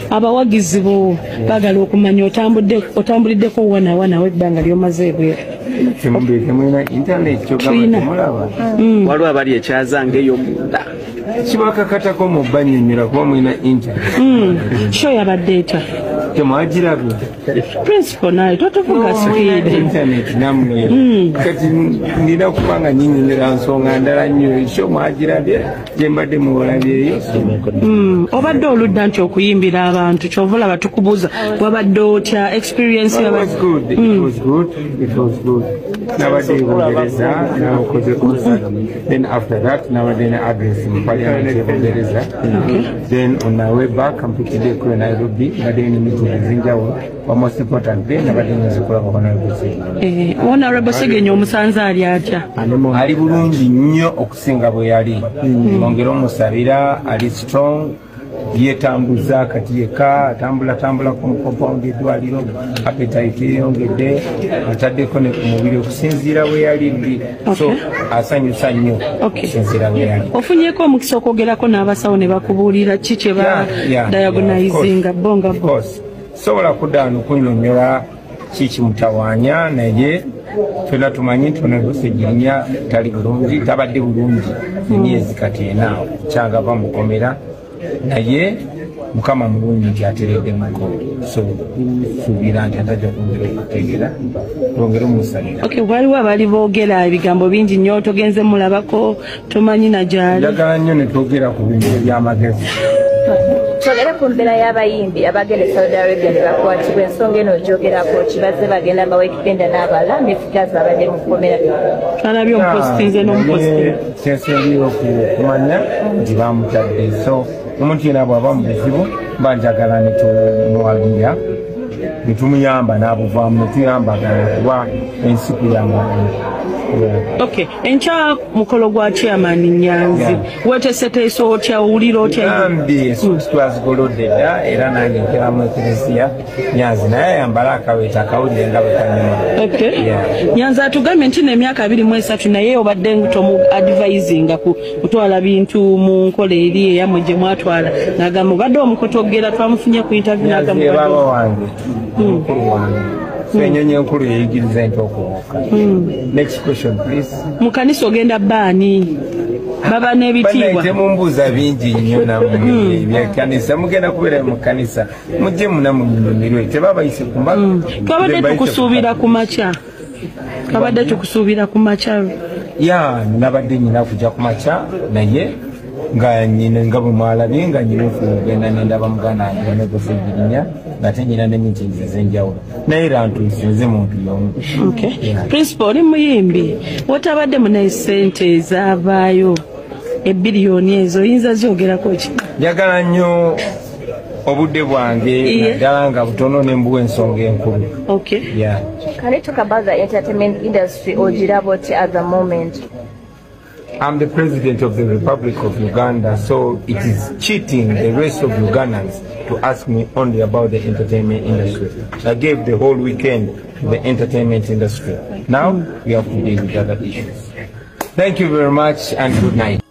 Abawagizi bo bagala okumanya otambuliddeko wana webbanga lyomaze bwe temulina internet kyogamba waliwo abali ekyazanga eyo munda kibakakatako mu banyonyola kuba mulina internet sho yabadde eta temwagirabye principal naye totuvuga speed internet namwe kati nina kubanga nyinyonyola nsonga ndala nnyo sho mwagirabye gyembadde muwolabyeyo obadde oludda nti okuyimbira abantu kyovula batukubuuza wabadde otya experience nabadde ebungereza nakoze concert then after that nabadde ne address mu parliament ebungereza then on my way back mpitidde kule Nairobi nabadde ne meeting ezinjawulo most importantly nabadde nzikolako Honorable Segenyo omusanze ali atya ali bulungi nnyo okusinga bwe yali ongera omusabira ali strong yetambuza kati yeka atambula ku compound edwaliro appetite yongedde ataddeko ne ku mubiri okusinziira we yali so asanyusa nnyo okusinziira we yali ofunyeko omukisa okwogerako n'abasawo ne bakubuulira ki kye ba diagonizinga bonga sobola kuddaano kunyonyola kikimutawaanya naye fena tumanyi nti onagosegirinya tali bulungi tabadde bulungi emyezi kati enaawo kyagava mukomera naye mukama mulungi nti ateredde muko so suubira nti atajja kwongera okutegera twongere omusalira waliwo abali boogera ebigambo bingi nnyo togenze mulabako tomanyi na gyali njagala nnyo ne twogera ku bintu ebyamagezi twogere ku mbeera y'abayimbi abagenda e Saudi Arabia ne bakwatibwa ensonga eno ogyogerako kibazze bagenda bawekipenda n'abala nefugazi abadde mu kkomera twalabye omupositinze n'omupositinze kyensingira okumanya nti bamutadde so omuntu yena bw'aba mu buzibu mba njagala netumuwagira netumuyamba n'abuvaamu netuyambagana kuba ensi kuyambagana enkya mukolo gwa chairman Nyanzi weteeseteese otya owulira otya ambi esuuti twazigolodde dda era nange nkeramu eklesiya Nyanzi naye ayambala akaweeta akawulire nga bwe kanyuma Nyanzi atugambye nti n'emyaka 23 naye obadde tomu advisinga kutwala bintu mu nkola eri eyamwe gye mwatwala n'agamba obadde omukotogera twamufunye ku interview n'agamba baba wange mukulu wange enyonyi enkulu yeyigiriza nti okubuuka next question please mukanisa ogenda baani baba n'ebitiibwa temumbuuza bingi nnyo nammwe ebyakanisa mugenda kubeera mu kanisa mujje muna munyumirwe tebabayise twabadde tukusuubira ku makya ya nabadde nyina kujja ku makya naye nga nyina nga bwe mwalabye nga nyina okugenda nendaba muganda wange negosegirinya ngate nyina n'emitinzi ez'enjawulo naye era ntuusinze muntu y'omu principal oli muyimbi wotabadde munaye ssente ezavaayo ebiliyoni ezo oyinza zyogerako ki njagala nnyo obudde bwange naddala nga butono ne mbuwa ensonga enkulu Can you talk about the entertainment industry ogiraba oti at the moment? I'm the president of the Republic of Uganda, so it is cheating the rest of Ugandans to ask me only about the entertainment industry. I gave the whole weekend to the entertainment industry. Now we have to deal with other issues. Thank you very much and good night.